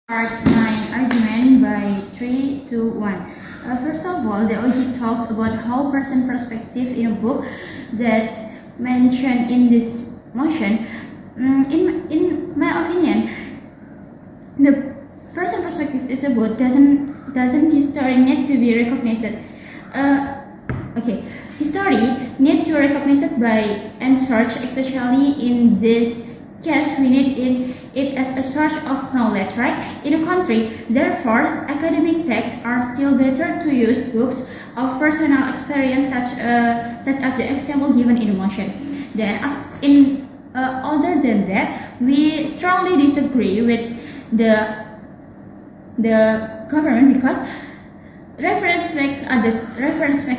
Start my argument by 3, 2, 1. First of all, the OG talks about how person perspective in a book that's mentioned in this motion. In my opinion, the person perspective is a book doesn't history need to be recognized. History need to recognize it by and search, especially in this case we need it as a source of knowledge, right? In a country, therefore, academic texts are still better to use books of personal experience, such as the example given in the motion. Then, other than that, we strongly disagree with the government because reference makes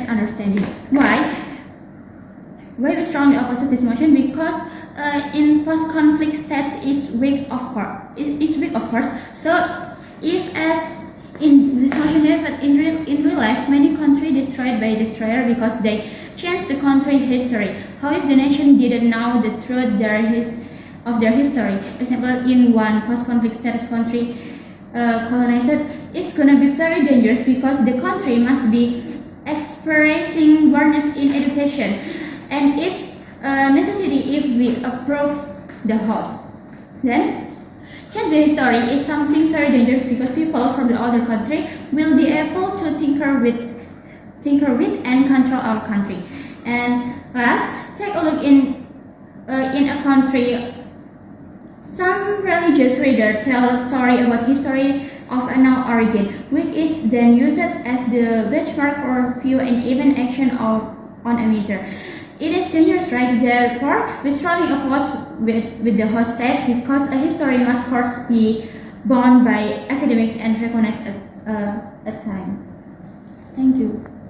understanding. Why we strongly oppose this motion? Because in post-conflict states is weak, of course. So, if as in this motion, in real life, many countries destroyed by destroyer because they changed the country history. How if the nation didn't know the truth of their history? Example, in one post-conflict status country colonized, it's gonna be very dangerous because the country must be experiencing awareness in education, and it's necessity if we approve the host. Then, change the history is something very dangerous because people from the other country will be able to tinker with and control our country. And last, take a look in a country. Some religious reader tell a story about history of a known origin, which is then used as the benchmark for view and even action on a matter. It is dangerous, right? Therefore, we strongly oppose with the host said because a history must first be bound by academics and recognized at time. Thank you.